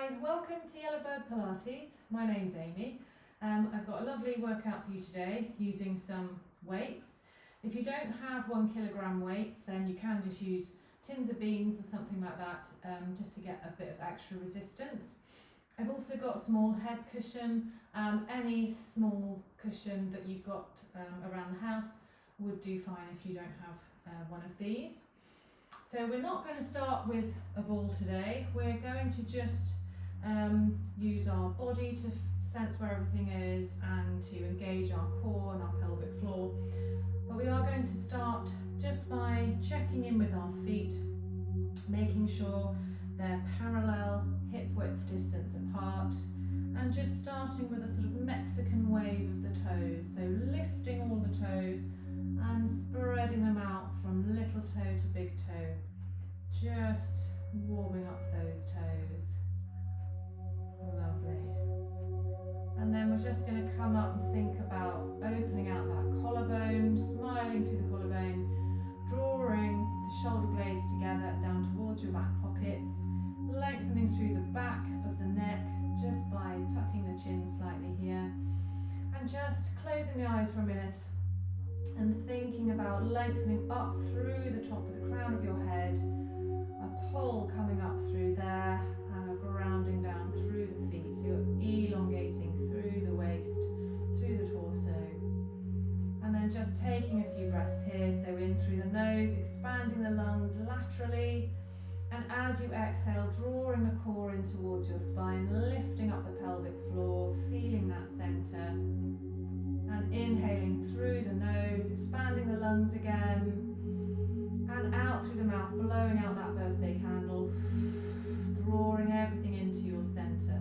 Hi, welcome to Yellowbird Pilates. My name's Amy. I've got a lovely workout for you today using some weights. If you don't have 1 kilogram weights, then you can just use tins of beans or something like that, just to get a bit of extra resistance. I've also got a small head cushion. Any small cushion that you've got around the house would do fine if you don't have one of these. So we're not going to start with a ball today. We're going to just use our body to sense where everything is and to engage our core and our pelvic floor. But we are going to start just by checking in with our feet, making sure they're parallel, hip width distance apart, and just starting with a sort of Mexican wave of the toes. So lifting all the toes and spreading them out from little toe to big toe. Just warming up those toes. Lovely. And then we're just going to come up and think about opening out that collarbone, smiling through the collarbone, drawing the shoulder blades together down towards your back pockets, lengthening through the back of the neck just by tucking the chin slightly here, and just closing the eyes for a minute and thinking about lengthening up through the top of the crown of your head, a pull coming up through there and a grounding down through the feet. So you're elongating through the waist, through the torso. And then just taking a few breaths here. So in through the nose, expanding the lungs laterally. And as you exhale, drawing the core in towards your spine, lifting up the pelvic floor, feeling that center. And inhaling through the nose, expanding the lungs again. And out through the mouth, blowing out that birthday candle, drawing everything into your center.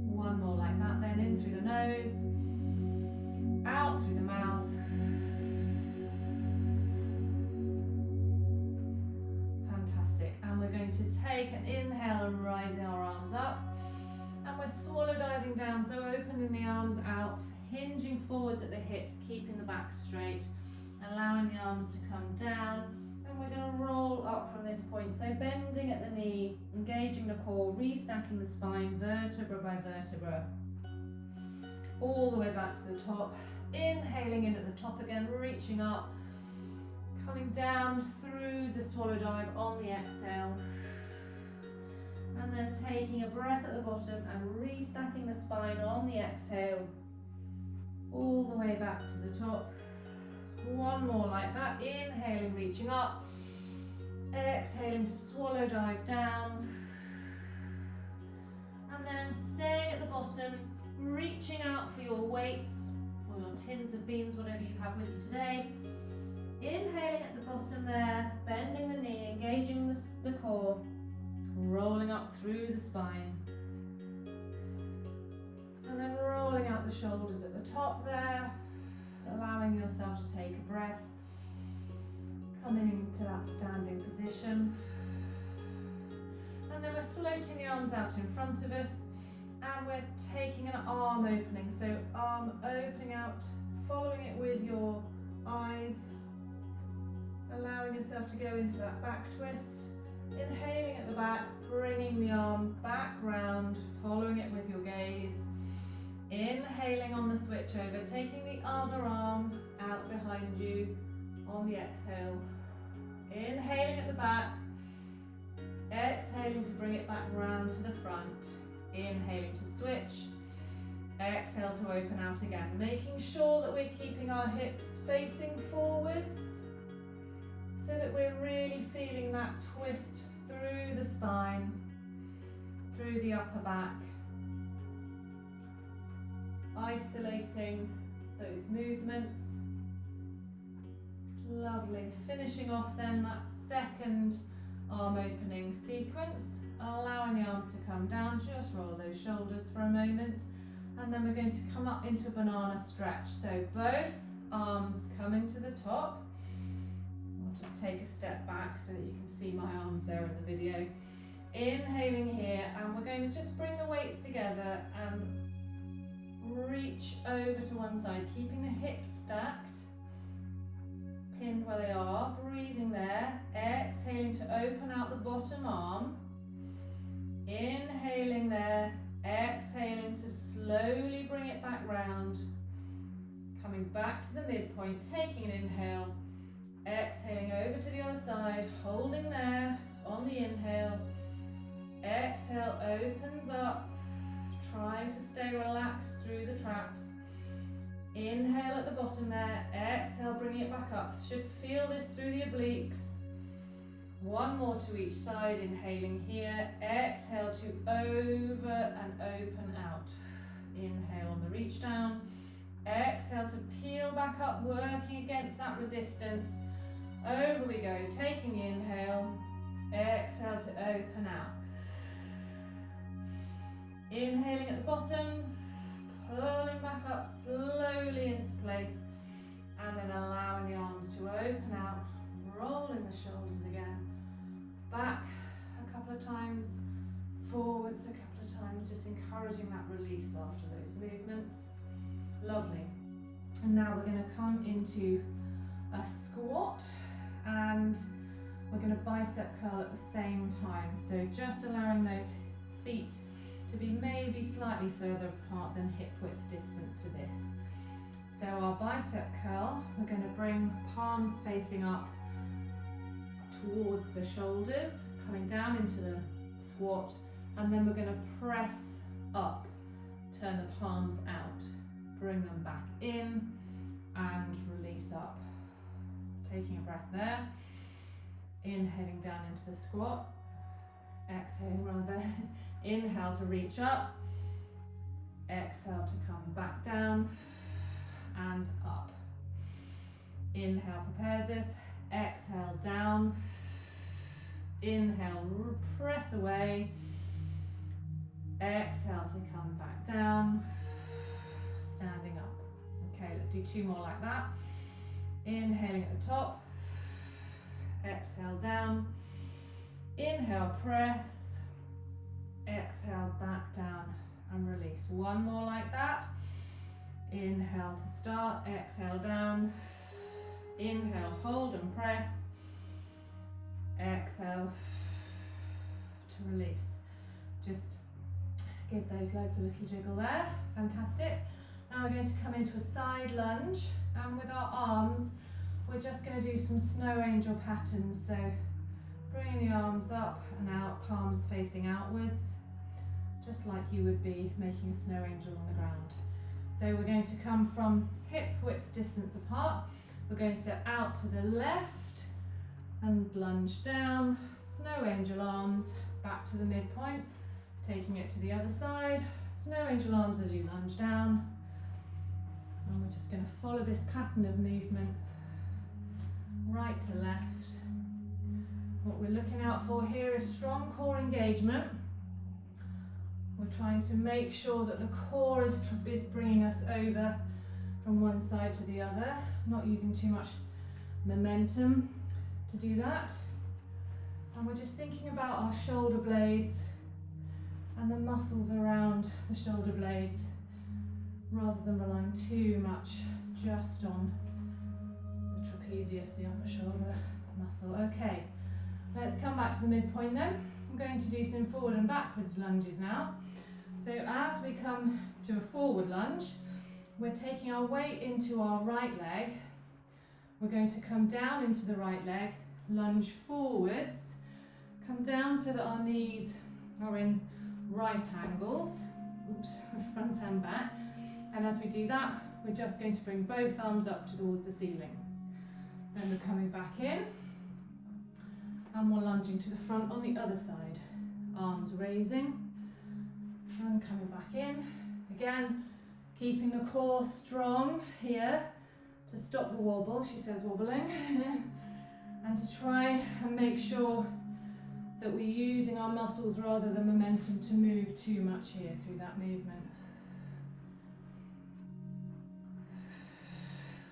One more like that, then in through the nose, out through the mouth. Fantastic. And we're going to take an inhale and rising our arms up. And we're swallow diving down, so opening the arms out, hinging forwards at the hips, keeping the back straight, allowing the arms to come down, and we're going to roll up from this point, so bending at the knee, engaging the core, restacking the spine, vertebra by vertebra, all the way back to the top, inhaling in at the top again, reaching up, coming down through the swallow dive on the exhale, and then taking a breath at the bottom and restacking the spine on the exhale, all the way back to the top. One more like that, inhaling, reaching up, exhaling to swallow dive down, and then staying at the bottom, reaching out for your weights or your tins of beans, whatever you have with you today. Inhaling at the bottom there, bending the knee, engaging the core, rolling up through the spine, and then rolling out the shoulders at the top there, allowing yourself to take a breath, coming into that standing position, and then we're floating the arms out in front of us, and we're taking an arm opening, so arm opening out, following it with your eyes, allowing yourself to go into that back twist. Inhaling at the back, bringing the arm back round, following it with your gaze. Inhaling on the switch over, taking the other arm out behind you on the exhale. Inhaling at the back, exhaling to bring it back round to the front. Inhaling to switch, exhale to open out again, making sure that we're keeping our hips facing forwards, so that we're really feeling that twist through the spine, through the upper back, isolating those movements. Lovely. Finishing off then that second arm opening sequence, allowing the arms to come down, just roll those shoulders for a moment, and then we're going to come up into a banana stretch. So both arms coming to the top. Just take a step back so that you can see my arms there in the video. Inhaling here, and we're going to just bring the weights together and reach over to one side, keeping the hips stacked, pinned where they are, breathing there, exhaling to open out the bottom arm, in back to the midpoint, taking an inhale, exhaling over to the other side, holding there on the inhale. Exhale, opens up, trying to stay relaxed through the traps. Inhale at the bottom there, exhale, bringing it back up. Should feel this through the obliques. One more to each side, inhaling here, exhale to over and open out. Inhale on the reach down, exhale to peel back up, working against that resistance. Over we go, taking the inhale, exhale to open out. Inhaling at the bottom, pulling back up slowly into place, and then allowing the arms to open out, rolling the shoulders again. Back a couple of times, forwards a couple of times, just encouraging that release after those movements. Lovely. And now we're going to come into a squat, and we're going to bicep curl at the same time. So just allowing those feet to be maybe slightly further apart than hip width distance for this. So our bicep curl, we're going to bring palms facing up towards the shoulders, coming down into the squat, and then we're going to press up, turn the palms out, bring them back in and release up. Taking a breath there, inhaling down into the squat, exhaling rather. Inhale to reach up, exhale to come back down and up. Inhale prepares us, exhale down, inhale press away, exhale to come back down, standing up. Okay, let's do two more like that. Inhaling at the top, exhale down, inhale press, exhale back down and release. One more like that. Inhale to start, exhale down, inhale, hold and press, exhale to release. Just give those legs a little jiggle there. Fantastic. Now we're going to come into a side lunge, and with our arms we're just going to do some snow angel patterns. So bringing the arms up and out, palms facing outwards, just like you would be making a snow angel on the ground. So we're going to come from hip width distance apart. We're going to step out to the left and lunge down, snow angel arms back to the midpoint, taking it to the other side, snow angel arms as you lunge down. And we're just going to follow this pattern of movement right to left. What we're looking out for here is strong core engagement. We're trying to make sure that the core is bringing us over from one side to the other, not using too much momentum to do that. And we're just thinking about our shoulder blades and the muscles around the shoulder blades, rather than relying too much just on the trapezius, the upper shoulder muscle. Okay, let's come back to the midpoint then. I'm going to do some forward and backwards lunges now. So as we come to a forward lunge, we're taking our weight into our right leg. We're going to come down into the right leg, lunge forwards, come down so that our knees are in right angles, front and back. And as we do that, we're just going to bring both arms up towards the ceiling. Then we're coming back in, and we're lunging to the front on the other side. Arms raising, and coming back in. Again, keeping the core strong here to stop the wobble, she says wobbling, and to try and make sure that we're using our muscles rather than momentum to move too much here through that movement.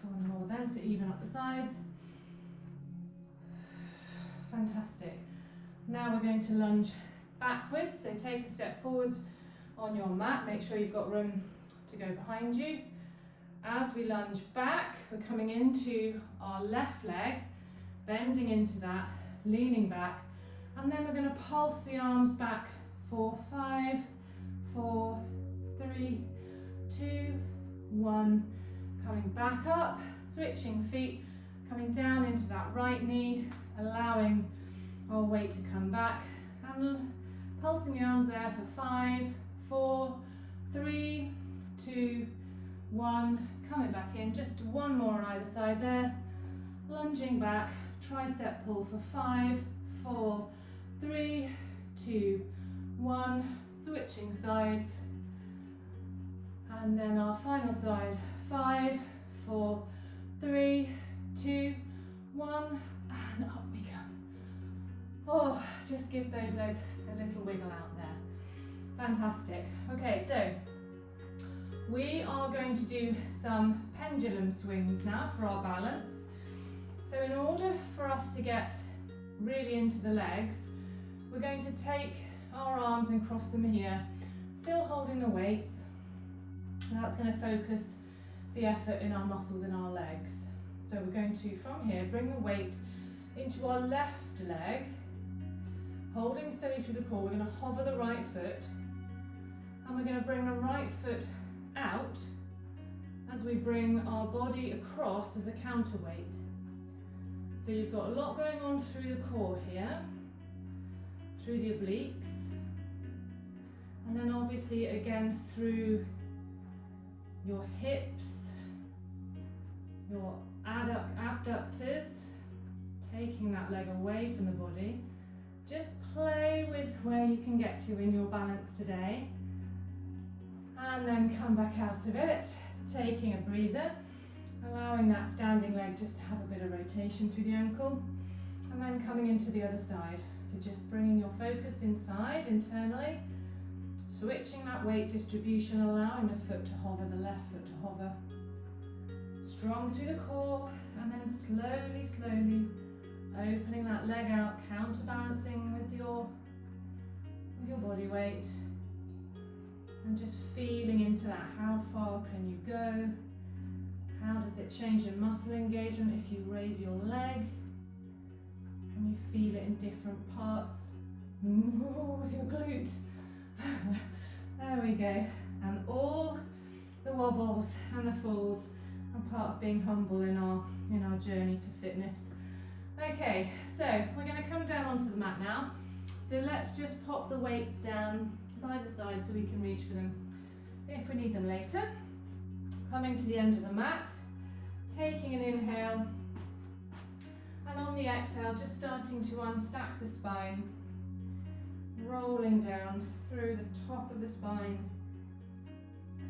One more then to even up the sides. Fantastic. Now we're going to lunge backwards, so take a step forwards on your mat, make sure you've got room to go behind you. As we lunge back, we're coming into our left leg, bending into that, leaning back, and then we're going to pulse the arms back for 5, 4, 3, 2, 1. Coming back up, switching feet, coming down into that right knee, allowing our weight to come back, and pulsing the arms there for 5, 4, 3, 2, 1. Coming back in, just one more on either side there. Lunging back, tricep pull for 5, 4, 3, 2, 1. Switching sides. And then our final side, 5, 4, 3, 2, 1, and up we go. Oh, just give those legs a little wiggle out there. Fantastic. Okay, so we are going to do some pendulum swings now for our balance. So in order for us to get really into the legs, we're going to take our arms and cross them here, still holding the weights. And that's going to focus the effort in our muscles in our legs. So we're going to, from here, bring the weight into our left leg, holding steady through the core. We're going to hover the right foot, and we're going to bring the right foot out as we bring our body across as a counterweight. So you've got a lot going on through the core here, through the obliques, and then obviously again through your hips, your abductors, taking that leg away from the body. Just play with where you can get to in your balance today. And then come back out of it, taking a breather, allowing that standing leg just to have a bit of rotation through the ankle, and then coming into the other side. So just bringing your focus inside, internally, switching that weight distribution, allowing the foot to hover, the left foot to hover. Strong through the core, and then slowly, slowly opening that leg out, counterbalancing with your body weight. And just feeling into that. How far can you go? How does it change your muscle engagement if you raise your leg? Can you feel it in different parts of your glute? There we go. And all the wobbles and the falls are part of being humble in our journey to fitness. Okay, so we're going to come down onto the mat now. So let's just pop the weights down by the side so we can reach for them if we need them later. Coming to the end of the mat, taking an inhale, and on the exhale just starting to unstack the spine, rolling down through the top of the spine,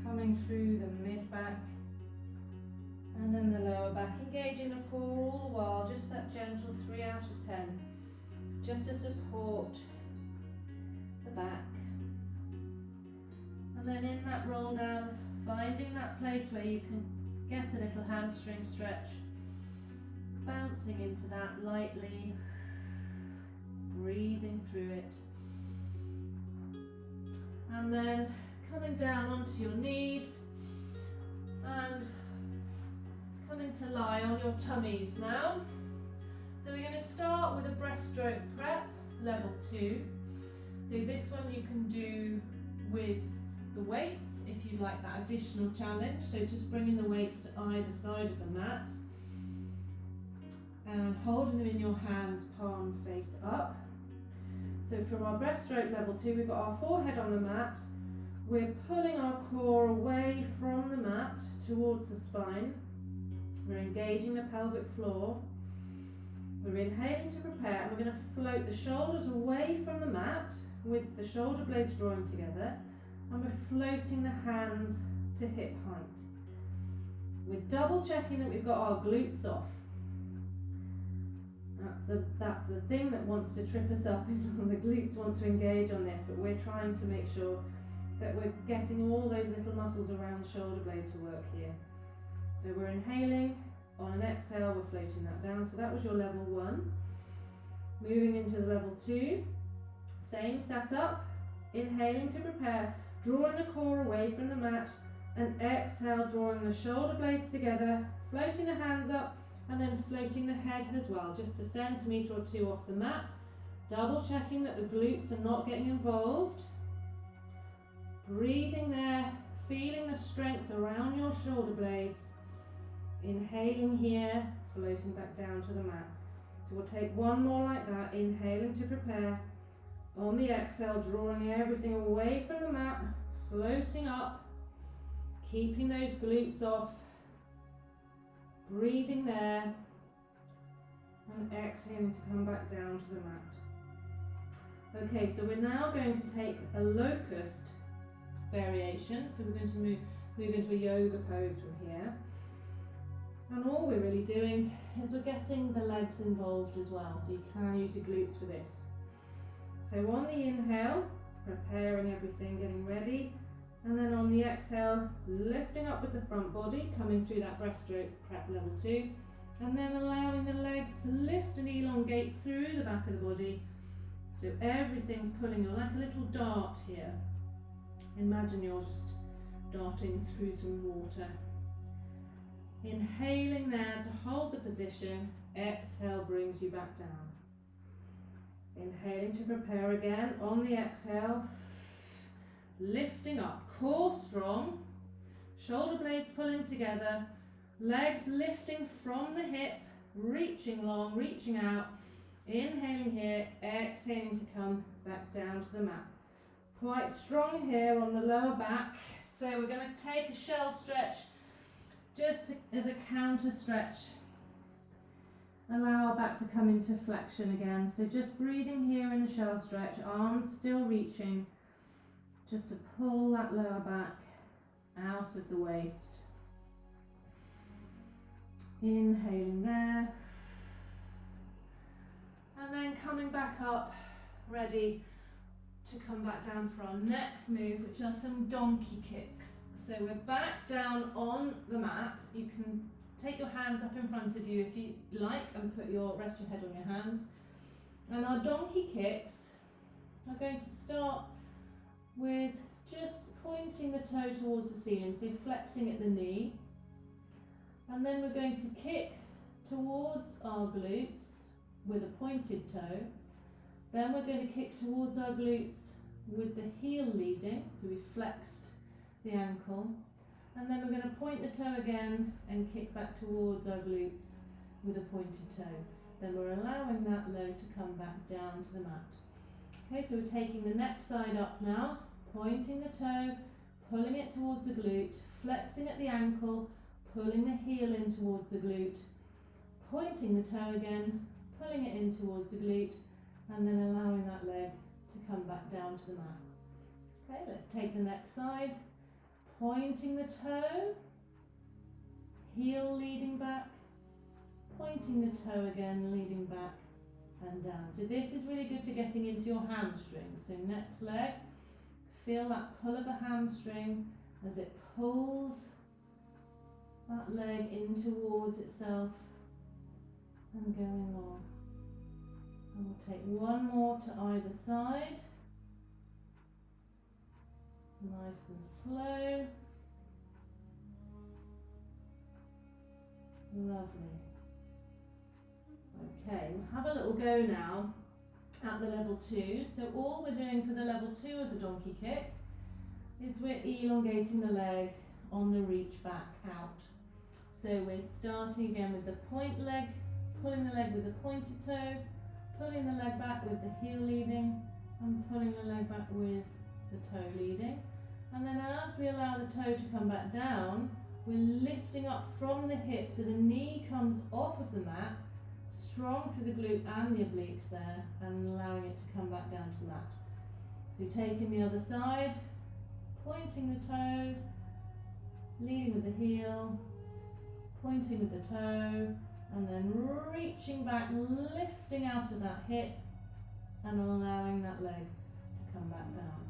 coming through the mid back and then the lower back, engaging the core all the while, just that gentle 3 out of 10, just to support the back. And then in that roll down, finding that place where you can get a little hamstring stretch, bouncing into that lightly, breathing through it. And then coming down onto your knees and coming to lie on your tummies now. So we're going to start with a breaststroke prep, level 2. So this one you can do with the weights if you like that additional challenge. So just bringing the weights to either side of the mat and holding them in your hands, palm face up. So for our breaststroke level 2, we've got our forehead on the mat. We're pulling our core away from the mat towards the spine. We're engaging the pelvic floor. We're inhaling to prepare, and we're going to float the shoulders away from the mat with the shoulder blades drawing together, and we're floating the hands to hip height. We're double checking that we've got our glutes off. That's the thing that wants to trip us up, is the glutes want to engage on this, but we're trying to make sure that we're getting all those little muscles around the shoulder blade to work here. So we're inhaling, on an exhale we're floating that down. So that was your level 1. Moving into the level 2, same setup, inhaling to prepare, drawing the core away from the mat, and exhale, drawing the shoulder blades together, floating the hands up, and then floating the head as well, just a centimetre or 2 off the mat, double checking that the glutes are not getting involved. Breathing there, feeling the strength around your shoulder blades, Inhaling here, floating back down to the mat. So we'll take one more like that, inhaling to prepare. On the exhale, drawing everything away from the mat, floating up, keeping those glutes off, breathing there, and exhaling to come back down to the mat. Okay, so we're now going to take a locust variation. So we're going to move into a yoga pose from here. And all we're really doing is we're getting the legs involved as well, so you can use your glutes for this. So on the inhale, preparing everything, getting ready, and then on the exhale, lifting up with the front body, coming through that breaststroke prep level 2, and then allowing the legs to lift and elongate through the back of the body, so everything's pulling like a little dart here. Imagine you're just darting through some water. Inhaling there to hold the position, exhale brings you back down. Inhaling to prepare again, on the exhale, lifting up, core strong, shoulder blades pulling together, legs lifting from the hip, reaching long, reaching out, inhaling here, exhaling to come back down to the mat. Quite strong here on the lower back, so we're going to take a shell stretch just as a counter stretch. Allow our back to come into flexion again. So just breathing here in the shell stretch, arms still reaching, just to pull that lower back out of the waist. Inhaling there. And then coming back up, ready to come back down for our next move, which are some donkey kicks. So we're back down on the mat. You can take your hands up in front of you if you like and rest your head on your hands. And our donkey kicks are going to start with just pointing the toe towards the ceiling, so flexing at the knee. And then we're going to kick towards our glutes with a pointed toe. Then we're going to kick towards our glutes with the heel leading, so we've flexed the ankle, and then we're going to point the toe again and kick back towards our glutes with a pointed toe. Then we're allowing that load to come back down to the mat. Okay, so we're taking the next side up now, pointing the toe, pulling it towards the glute, flexing at the ankle, pulling the heel in towards the glute, pointing the toe again, pulling it in towards the glute, and then allowing that leg to come back down to the mat. Okay, let's take the next side. Pointing the toe, heel leading back, pointing the toe again, leading back and down. So this is really good for getting into your hamstrings. So next leg, feel that pull of the hamstring as it pulls that leg in towards itself and going long. And we'll take one more to either side. Nice and slow. Lovely. Okay, we'll have a little go now at the level 2. So all we're doing for the level 2 of the donkey kick is we're elongating the leg on the reach back out. So we're starting again with the point leg, pulling the leg with the pointed toe, pulling the leg back with the heel leading, and pulling the leg back with the toe leading. And then as we allow the toe to come back down, we're lifting up from the hip so the knee comes off of the mat, strong through the glute and the obliques there, and allowing it to come back down to the mat. So taking the other side, pointing the toe, leading with the heel, pointing with the toe, and then reaching back, lifting out of that hip, and allowing that leg to come back down.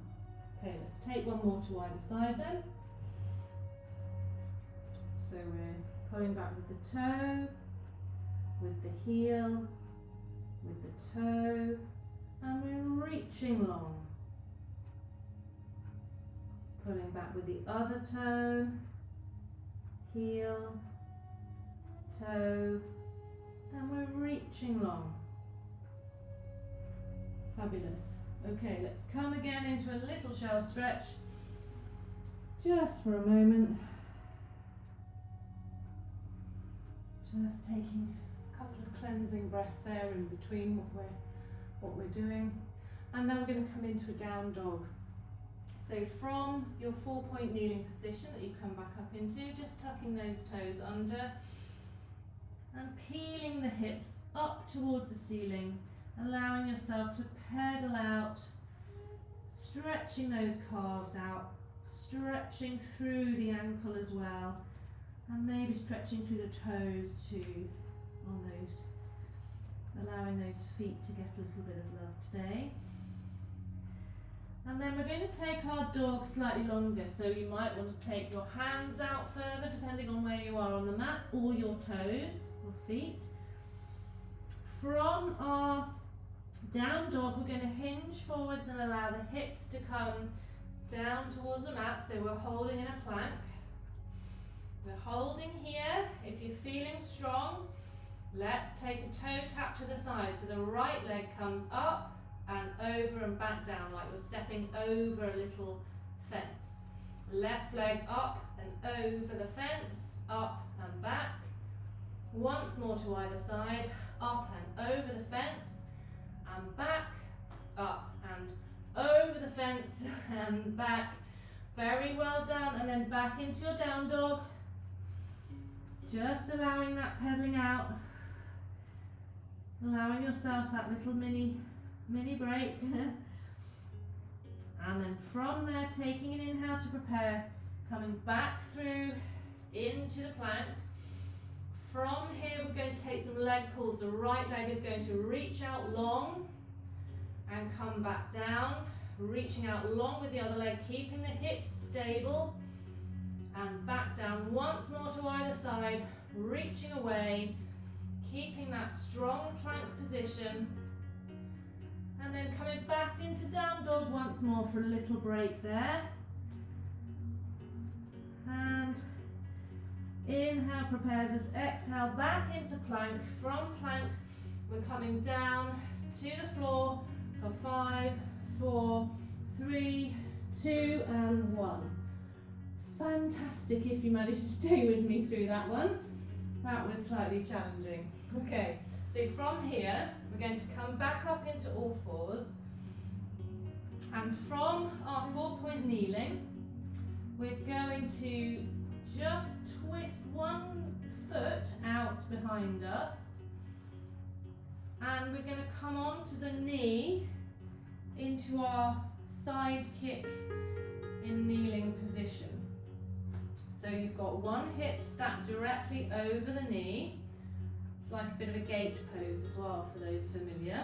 Okay, let's take one more to either side then. So we're pulling back with the toe, with the heel, with the toe, and we're reaching long. Pulling back with the other toe, heel, toe, and we're reaching long. Fabulous. Okay, let's come again into a little shell stretch, just for a moment. Just taking a couple of cleansing breaths there in between what we're doing. And now we're going to come into a down dog. So from your 4-point kneeling position that you come back up into, just tucking those toes under and peeling the hips up towards the ceiling, allowing yourself to pedal out, stretching those calves out, stretching through the ankle as well, and maybe stretching through the toes too on those, allowing those feet to get a little bit of love today. And then we're going to take our dog slightly longer, so you might want to take your hands out further depending on where you are on the mat, or your toes or feet. From our down dog, we're going to hinge forwards and allow the hips to come down towards the mat, so we're holding in a plank. We're holding here. If you're feeling strong, let's take a toe tap to the side, so the right leg comes up and over and back down, like we're stepping over a little fence. Left leg up and over the fence, up and back. Once more to either side, up and over the fence, and back, up and over the fence, and back. Very well done, and then back into your down dog. Just allowing that pedaling out, allowing yourself that little mini break. And then from there, taking an inhale to prepare, coming back through into the plank. From here, we're going to take some leg pulls. The right leg is going to reach out long and come back down, reaching out long with the other leg, keeping the hips stable, and back down once more to either side, reaching away, keeping that strong plank position, and then coming back into down dog once more for a little break there. And inhale prepares us, exhale back into plank. From plank, we're coming down to the floor for 5, 4, 3, 2, and 1. Fantastic if you managed to stay with me through that one. That was slightly challenging. Okay, so from here, we're going to come back up into all fours. And from our 4-point kneeling, we're going to just twist one foot out behind us. And we're going to come onto the knee into our side kick in kneeling position. So you've got one hip stacked directly over the knee. It's like a bit of a gate pose as well for those familiar.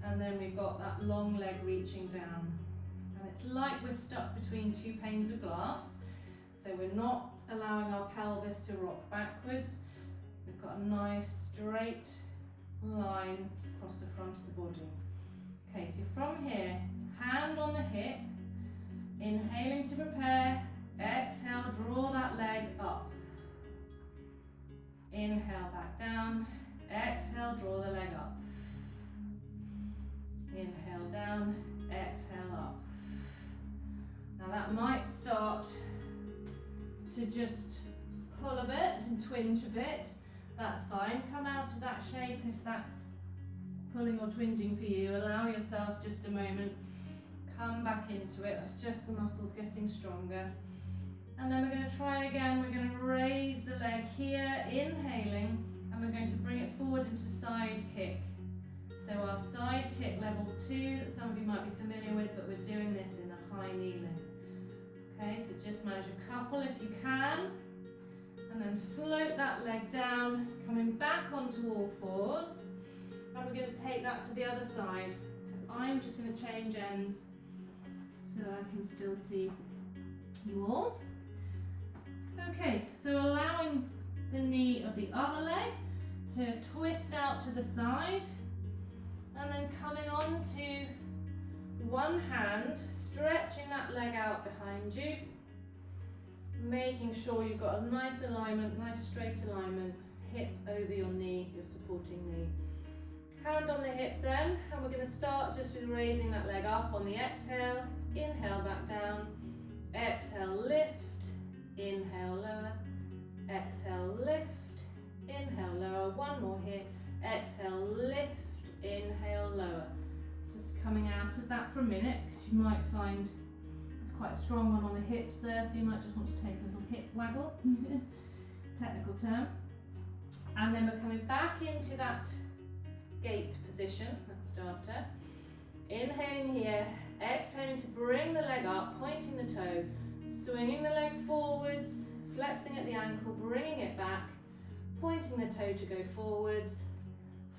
And then we've got that long leg reaching down. And it's like we're stuck between 2 panes of glass. So we're not allowing our pelvis to rock backwards. We've got a nice straight line across the front of the body. Okay, so from here, hand on the hip, inhaling to prepare, exhale, draw that leg up. Inhale, back down, exhale, draw the leg up. Inhale down, exhale up. Now that might start to just pull a bit and twinge a bit. That's fine. Come out of that shape if that's pulling or twinging for you. Allow yourself just a moment. Come back into it. That's just the muscles getting stronger. And then we're going to try again. We're going to raise the leg here, inhaling, and we're going to bring it forward into side kick. So our side kick level 2 that some of you might be familiar with, but we're doing this in a high kneeling. Okay, so just manage a couple if you can. And then float that leg down, coming back onto all fours. And we're going to take that to the other side. So I'm just going to change ends so that I can still see you all. Okay, so allowing the knee of the other leg to twist out to the side. And then coming on to one hand, stretching that leg out behind you. Making sure you've got a nice alignment, nice straight alignment, hip over your knee, your supporting knee. Hand on the hip then, and we're going to start just with raising that leg up on the exhale. Inhale, back down. Exhale, lift. Inhale, lower. Exhale, lift. inhale, lower, one more here, exhale, lift, inhale, lower. Just coming out of that for a minute, because you might find it's quite a strong one on the hips there, so you might just want to take a little hip waggle, technical term. And then we're coming back into that gate position, that starter. Inhaling here, exhaling to bring the leg up, pointing the toe, swinging the leg forwards, flexing at the ankle, bringing it back, pointing the toe to go forwards,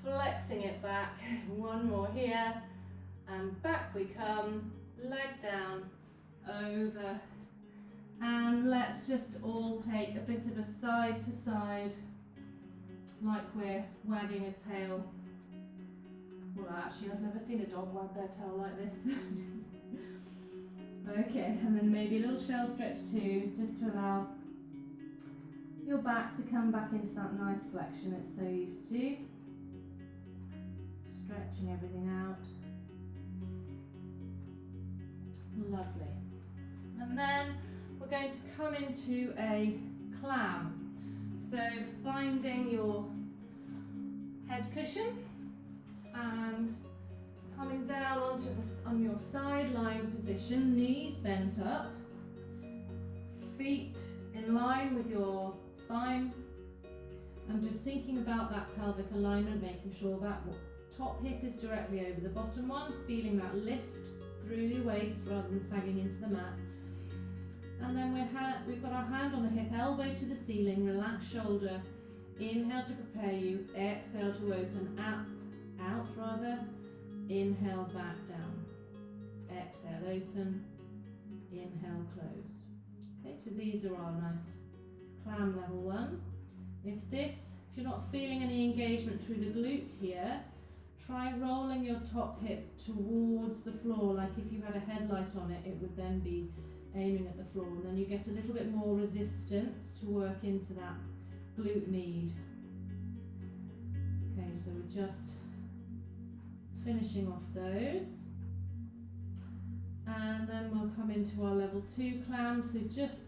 flexing it back, one more here, and back we come, leg down, over, and let's just all take a bit of a side to side, like we're wagging a tail. Well, actually, I've never seen a dog wag their tail like this. Okay, and then maybe a little shell stretch too, just to allow your back to come back into that nice flexion it's so used to. Stretching everything out. Lovely. And then we're going to come into a clam. So finding your head cushion and coming down onto on your side lying position, knees bent up, feet in line with your spine, and just thinking about that pelvic alignment, making sure that top hip is directly over the bottom one, feeling that lift through the waist rather than sagging into the mat. And then we've got our hand on the hip, elbow to the ceiling, relax shoulder, inhale to prepare you, exhale to open, out rather, inhale back down, exhale open, inhale close. Okay, so these are our nice clam level one. If you're not feeling any engagement through the glute here, try rolling your top hip towards the floor, like if you had a headlight on it, it would then be aiming at the floor, and then you get a little bit more resistance to work into that glute med. Okay, so we're just finishing off those. And then we'll come into our level 2 clam. So just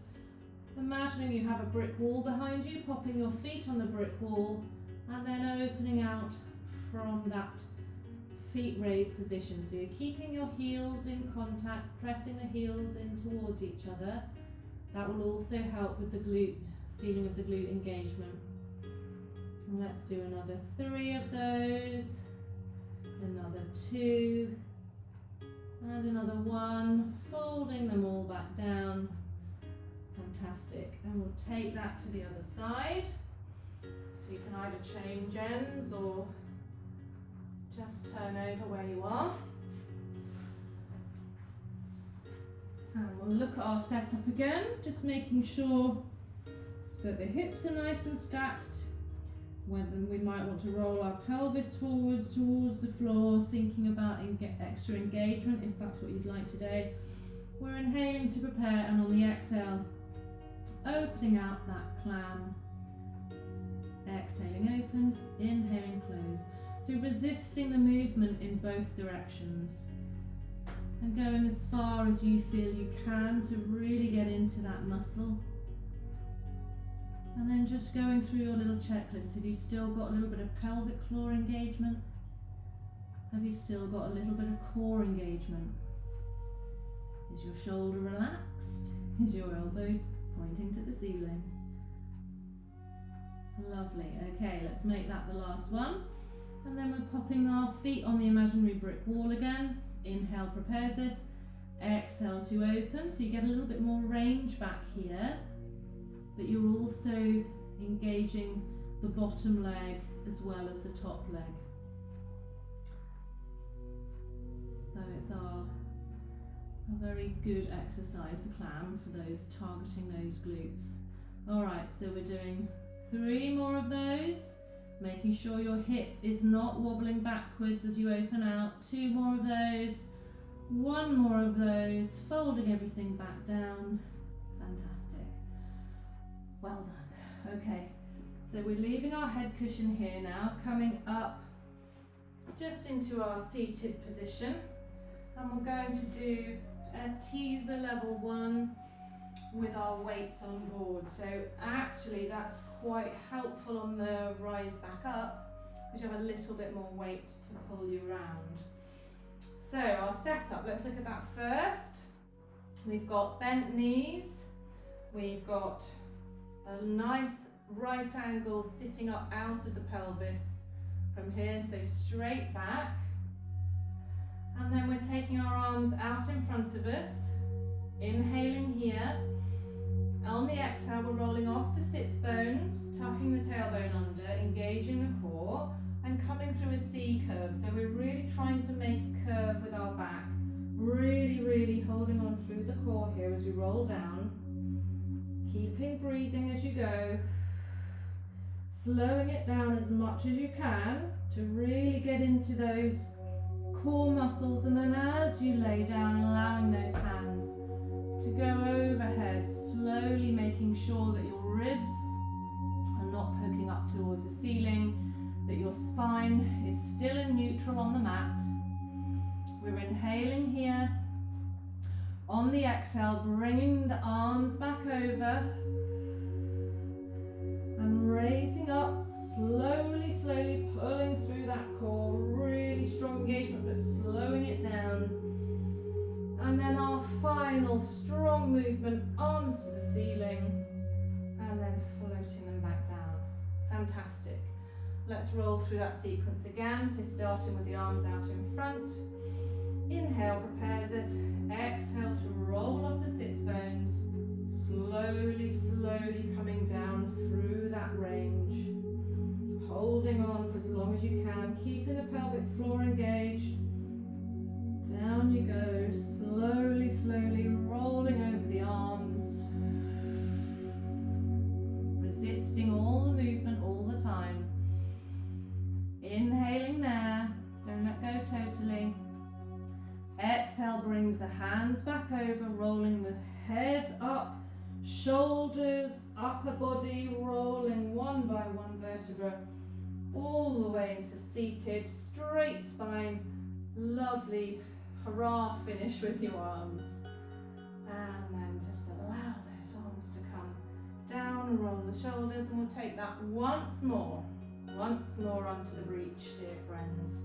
imagining you have a brick wall behind you, popping your feet on the brick wall, and then opening out from that feet raised position. So you're keeping your heels in contact, pressing the heels in towards each other. That will also help with the glute, feeling of the glute engagement. And let's do another 3 of those, another 2, and another 1, folding them all back down. Fantastic. And we'll take that to the other side. So you can either change ends or just turn over where you are. And we'll look at our setup again, just making sure that the hips are nice and stacked. When we might want to roll our pelvis forwards towards the floor, thinking about extra engagement if that's what you'd like today. We're inhaling to prepare, and on the exhale, opening out that clam. Exhaling open, inhaling close. So resisting the movement in both directions and going as far as you feel you can to really get into that muscle. And then just going through your little checklist. Have you still got a little bit of pelvic floor engagement? Have you still got a little bit of core engagement? Is your shoulder relaxed? Is your elbow pointing to the ceiling? Lovely. Okay, let's make that the last one. And then we're popping our feet on the imaginary brick wall again. Inhale prepares us. Exhale to open. So you get a little bit more range back here, but you're also engaging the bottom leg as well as the top leg. So it's a very good exercise, the clam, for those targeting those glutes. Alright, so we're doing 3 more of those, making sure your hip is not wobbling backwards as you open out. 2 more of those, 1 more of those, folding everything back down. Fantastic. Well done. Okay, so we're leaving our head cushion here now, coming up just into our seated position, and we're going to do a teaser level 1 with our weights on board. So actually that's quite helpful on the rise back up, because you have a little bit more weight to pull you around. So our setup, let's look at that first. We've got bent knees, we've got a nice right angle sitting up out of the pelvis from here, so straight back. And then we're taking our arms out in front of us, inhaling here. On the exhale, we're rolling off the sits bones, tucking the tailbone under, engaging the core, and coming through a C curve. So we're really trying to make a curve with our back. Really, really holding on through the core here as we roll down. Keeping breathing as you go. Slowing it down as much as you can to really get into those core muscles, and then as you lay down, allowing those hands to go overhead, slowly making sure that your ribs are not poking up towards the ceiling, that your spine is still in neutral on the mat. We're inhaling here. On the exhale, bringing the arms back over and raising up, slowly, slowly pulling through that core. Really strong engagement, but slowing it down. And then our final strong movement, arms to the ceiling, and then floating them back down. Fantastic. Let's roll through that sequence again. So starting with the arms out in front. Inhale prepares us. Exhale to roll off the sits bones. Slowly, slowly coming down through that range. Holding on for as long as you can, keeping the pelvic floor engaged. Down you go, slowly, slowly rolling over the arms. Resisting all the movement all the time. Inhaling there, don't let go totally. Exhale brings the hands back over, rolling the head up, shoulders, upper body, rolling one by one vertebra, all the way into seated, straight spine, lovely hurrah finish with your arms. And then just allow those arms to come down and roll the shoulders, and we'll take that once more onto the breach, dear friends.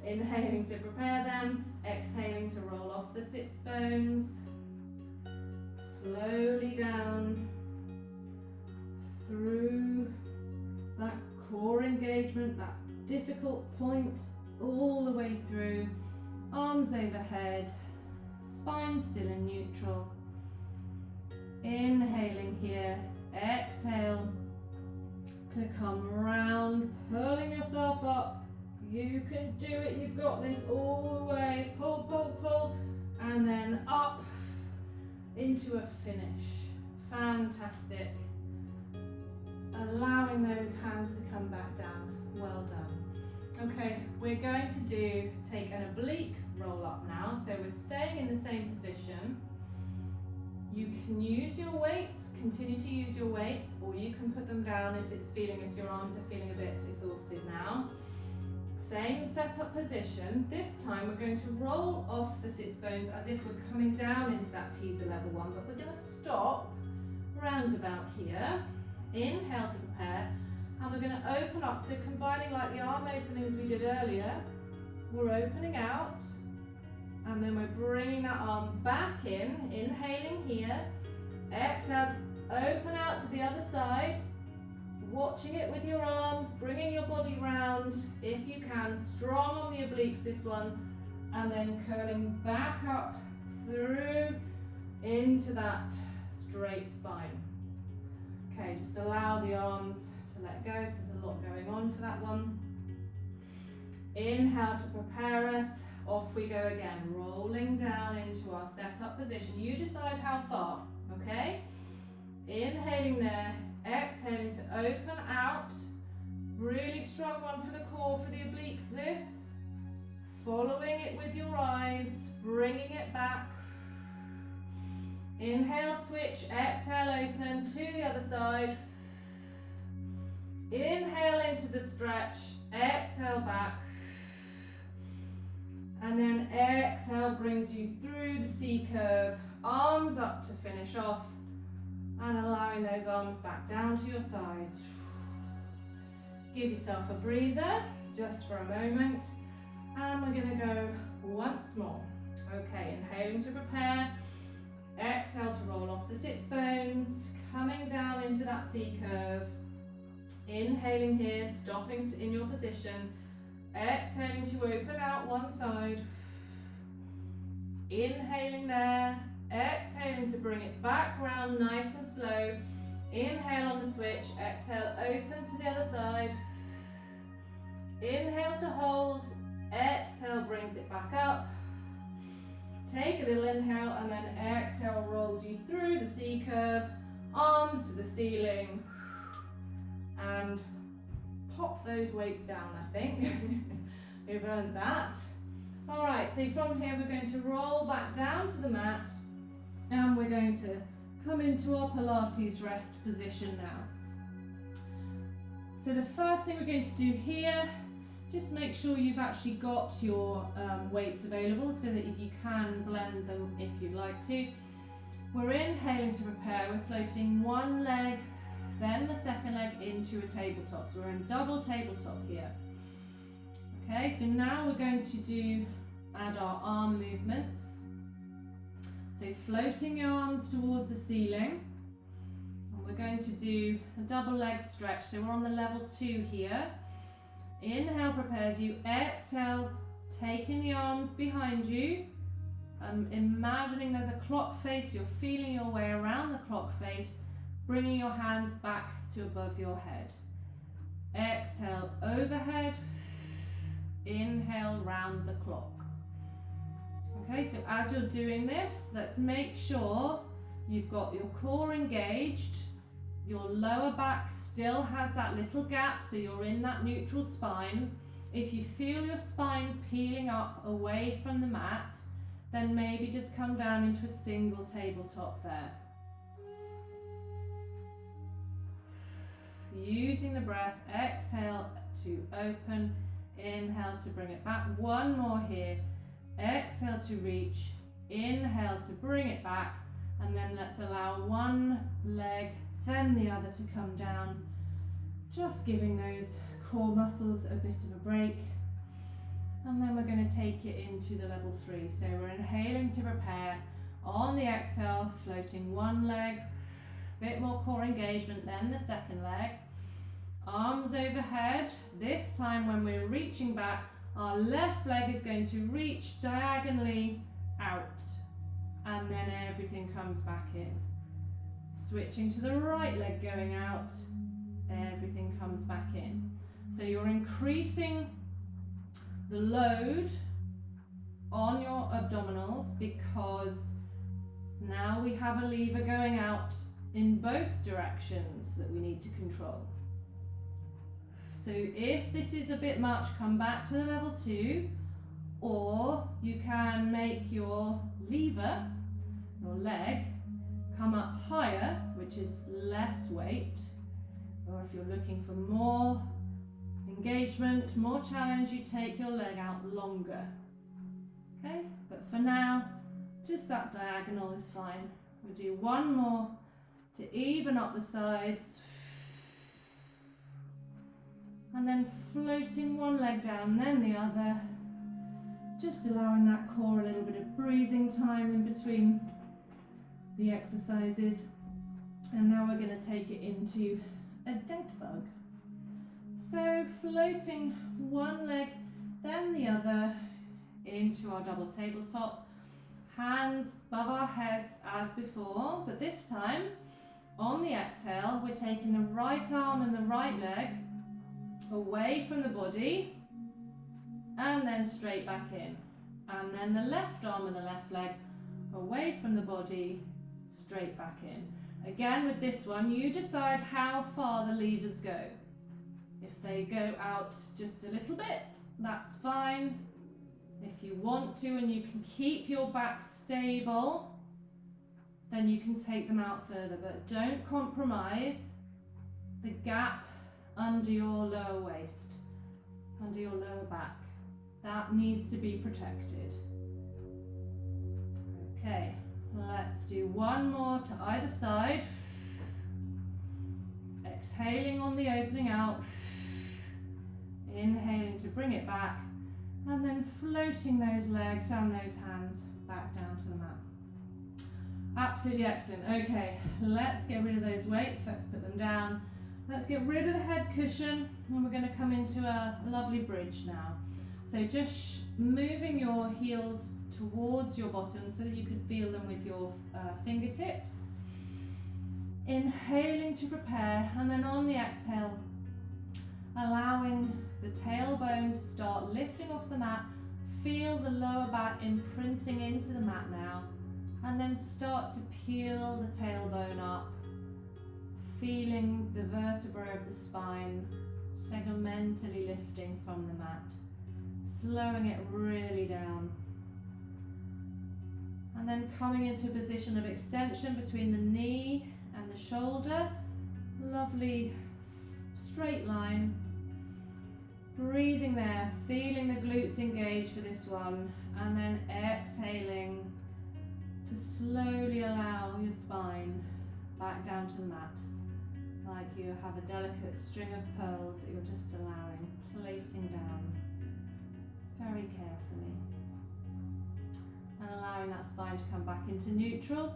Inhaling to prepare them, exhaling to roll off the sits bones. Slowly down through that core engagement, that difficult point, all the way through. Arms overhead, spine still in neutral. Inhaling here, exhale to come round, pulling yourself up. You can do it, you've got this, all the way. Pull, pull, pull, and then up into a finish. Fantastic. Allowing those hands to come back down. Well done. Okay, we're going to take an oblique roll up now. So we're staying in the same position. You can use your weights, continue to use your weights, or you can put them down if your arms are feeling a bit exhausted now. Same setup position. This time we're going to roll off the sits bones as if we're coming down into that teaser level one, but we're going to stop round about here. Inhale to prepare, and we're going to open up. So combining like the arm openings we did earlier, we're opening out, and then we're bringing that arm back in, inhaling here. Exhale, open out to the other side. Watching it with your arms, bringing your body round if you can, strong on the obliques this one, and then curling back up through into that straight spine. Okay, just allow the arms to let go because there's a lot going on for that one. Inhale to prepare us, off we go again, rolling down into our setup position. You decide how far, okay? Inhaling there. Exhaling to open out. Really strong one for the core, for the obliques this. Following it with your eyes, bringing it back. Inhale, switch, exhale, open to the other side. Inhale into the stretch, exhale back. And then exhale brings you through the C curve, arms up to finish off, and allowing those arms back down to your sides. Give yourself a breather, just for a moment, and we're going to go once more. Okay, inhaling to prepare, exhale to roll off the sits bones, coming down into that C curve, inhaling here, stopping in your position, exhaling to open out one side, inhaling there, exhaling to bring it back round nice and slow, inhale on the switch, exhale open to the other side, inhale to hold, exhale brings it back up, take a little inhale and then exhale rolls you through the C curve, arms to the ceiling, and pop those weights down, I think. You've earned that. Alright, so from here we're going to roll back down to the mat and we're going to come into our Pilates rest position now. So the first thing we're going to do here, just make sure you've actually got your weights available so that if you can blend them if you'd like to. We're inhaling to prepare, we're floating one leg, then the second leg into a tabletop. So we're in double tabletop here. Okay, so now we're going to add our arm movements. So floating your arms towards the ceiling. And we're going to do a double leg stretch. So we're on the level 2 here. Inhale prepares you, exhale, taking the arms behind you. Imagining there's a clock face, you're feeling your way around the clock face, bringing your hands back to above your head. Exhale overhead, inhale round the clock. Okay, so as you're doing this, let's make sure you've got your core engaged, your lower back still has that little gap, so you're in that neutral spine. If you feel your spine peeling up away from the mat, then maybe just come down into a single tabletop there. Using the breath, exhale to open, inhale to bring it back. One more here. Exhale to reach, inhale to bring it back, and then let's allow one leg, then the other to come down. Just giving those core muscles a bit of a break. And then we're going to take it into the level 3. So we're inhaling to prepare. On the exhale, floating one leg, bit more core engagement, then the second leg. Arms overhead. This time when we're reaching back, our left leg is going to reach diagonally out. And then everything comes back in. Switching to the right leg going out, everything comes back in. So you're increasing the load on your abdominals because now we have a lever going out in both directions that we need to control. So if this is a bit much, come back to the level 2, or you can make your lever, your leg, come up higher, which is less weight, or if you're looking for more engagement, more challenge, you take your leg out longer. Okay, but for now, just that diagonal is fine. We'll do one more to even up the sides. And then floating one leg down, then the other. Just allowing that core a little bit of breathing time in between the exercises. And now we're going to take it into a dead bug. So floating one leg, then the other into our double tabletop. Hands above our heads as before, but this time on the exhale, we're taking the right arm and the right leg away from the body and then straight back in. And then the left arm and the left leg away from the body, straight back in. Again, with this one, you decide how far the levers go. If they go out just a little bit, that's fine. If you want to and you can keep your back stable, then you can take them out further, but don't compromise the gap under your lower waist, under your lower back. That needs to be protected. Okay, let's do one more to either side. Exhaling on the opening out. Inhaling to bring it back. And then floating those legs and those hands back down to the mat. Absolutely excellent. Okay, let's get rid of those weights. Let's put them down. Let's get rid of the head cushion, and we're going to come into a lovely bridge now. So just moving your heels towards your bottom so that you can feel them with your fingertips. Inhaling to prepare, and then on the exhale, allowing the tailbone to start lifting off the mat. Feel the lower back imprinting into the mat now, and then start to peel the tailbone up, feeling the vertebrae of the spine segmentally lifting from the mat, slowing it really down. And then coming into a position of extension between the knee and the shoulder. Lovely straight line. Breathing there, feeling the glutes engage for this one, and then exhaling to slowly allow your spine back down to the mat, like you have a delicate string of pearls that you're just allowing, placing down very carefully, and allowing that spine to come back into neutral.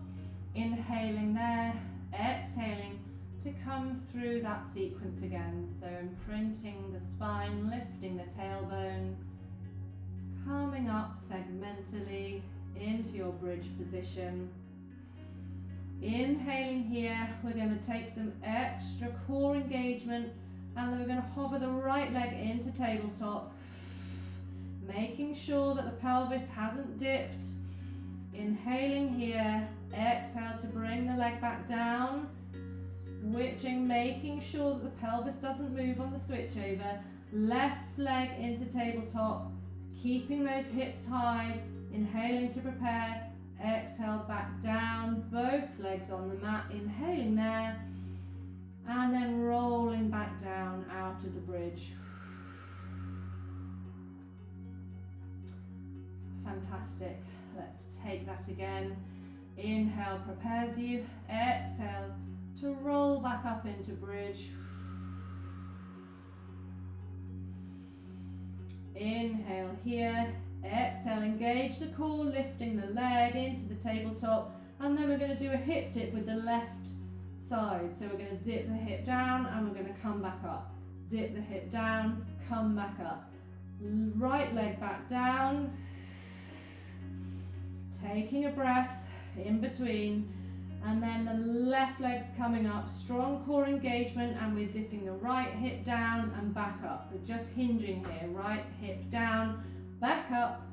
Inhaling there, exhaling to come through that sequence again. So imprinting the spine, lifting the tailbone, coming up segmentally into your bridge position. Inhaling here, we're going to take some extra core engagement, and then we're going to hover the right leg into tabletop, making sure that the pelvis hasn't dipped. Inhaling here, exhale to bring the leg back down, switching, making sure that the pelvis doesn't move on the switch over. Left leg into tabletop, keeping those hips high. Inhaling to prepare, exhale back down, both legs on the mat. Inhaling there, and then rolling back down out of the bridge. Fantastic. Let's take that again. Inhale prepares you, exhale to roll back up into bridge. Inhale here, exhale, engage the core, lifting the leg into the tabletop, and then we're going to do a hip dip with the left side. So we're going to dip the hip down and we're going to come back up. Dip the hip down, come back up. Right leg back down, taking a breath in between, and then the left leg's coming up, strong core engagement, and we're dipping the right hip down and back up. We're just hinging here, right hip down, back up,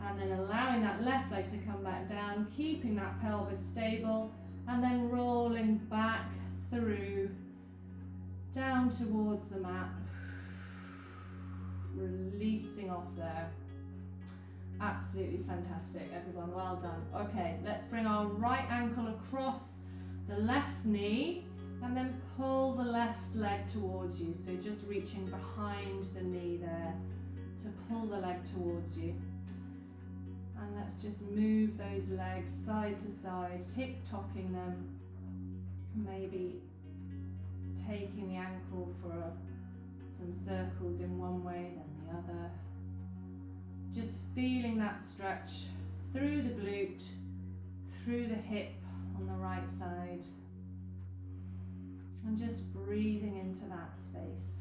and then allowing that left leg to come back down, keeping that pelvis stable, and then rolling back through, down towards the mat, releasing off there. Absolutely fantastic, everyone, well done. Okay, let's bring our right ankle across the left knee and then pull the left leg towards you. So just reaching behind the knee there to pull the leg towards you. And let's just move those legs side to side, tick-tocking them. Maybe taking the ankle for some circles in one way, then the other. Just feeling that stretch through the glute, through the hip on the right side, and just breathing into that space.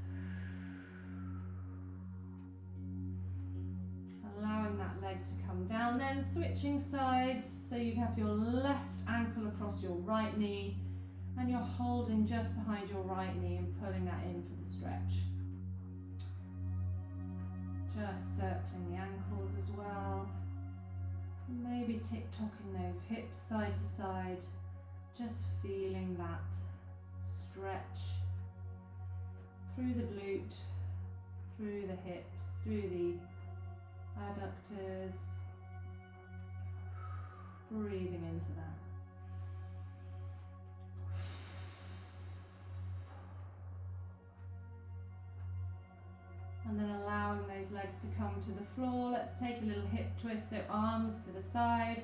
Allowing that leg to come down, then switching sides, so you have your left ankle across your right knee, and you're holding just behind your right knee and pulling that in for the stretch. Just circling the ankles as well. Maybe tick-tocking those hips side to side. Just feeling that stretch through the glute, through the hips, through the adductors. Breathing into that. And then allowing those legs legs to come to the floor. Let's take a little hip twist, so arms to the side,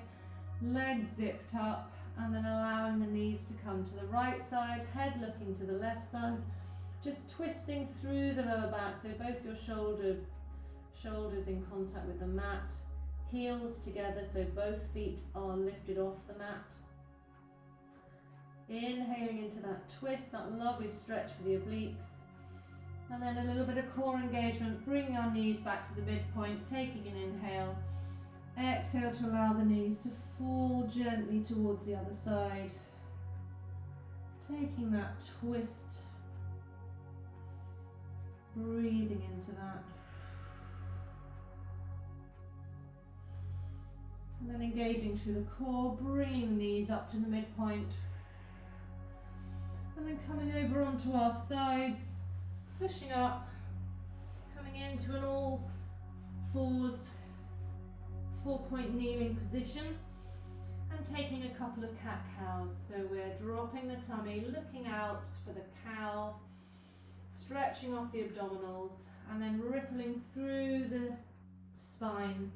legs zipped up, and then allowing the knees to come to the right side, head looking to the left side, just twisting through the lower back, so both your shoulders in contact with the mat, heels together, so both feet are lifted off the mat. Inhaling into that twist, that lovely stretch for the obliques. And then a little bit of core engagement, bringing our knees back to the midpoint, taking an inhale. Exhale to allow the knees to fall gently towards the other side. Taking that twist, breathing into that. And then engaging through the core, bringing the knees up to the midpoint. And then coming over onto our sides, pushing up, coming into an all fours, 4-point kneeling position, and taking a couple of cat-cows. So we're dropping the tummy, looking out for the cow, stretching off the abdominals, and then rippling through the spine,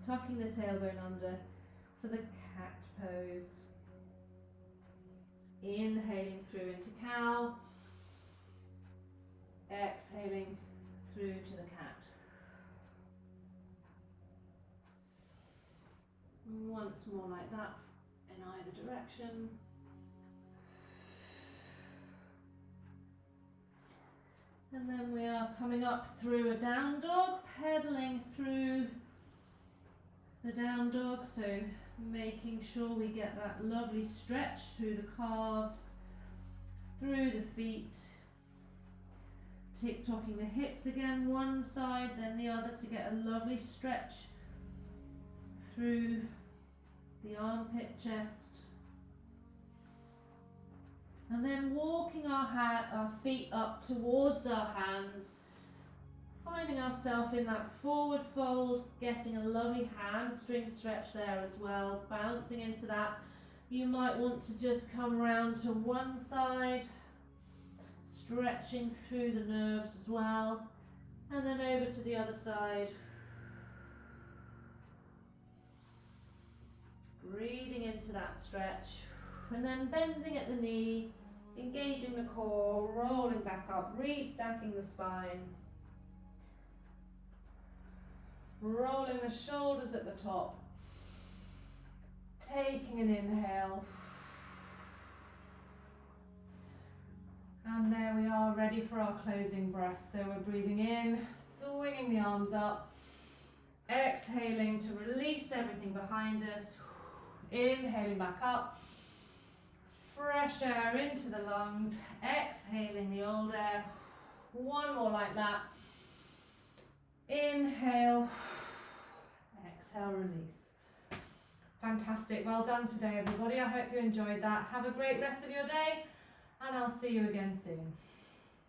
tucking the tailbone under for the cat pose. Inhaling through into cow, exhaling through to the cat. Once more like that in either direction. And then we are coming up through a down dog, pedaling through the down dog, so making sure we get that lovely stretch through the calves, through the feet, tick-tocking the hips again, one side then the other, to get a lovely stretch through the armpit, chest, and then walking our feet up towards our hands, finding ourselves in that forward fold, getting a lovely hamstring stretch there as well, bouncing into that. You might want to just come around to one side, stretching through the nerves as well, and then over to the other side. Breathing into that stretch, and then bending at the knee, engaging the core, rolling back up, restacking the spine. Rolling the shoulders at the top, taking an inhale, and there we are, ready for our closing breath. So we're breathing in, swinging the arms up, exhaling to release everything behind us, inhaling back up, fresh air into the lungs, exhaling the old air, one more like that. Inhale, exhale, release. Fantastic, well done today everybody. I hope you enjoyed that. Have a great rest of your day, and I'll see you again soon.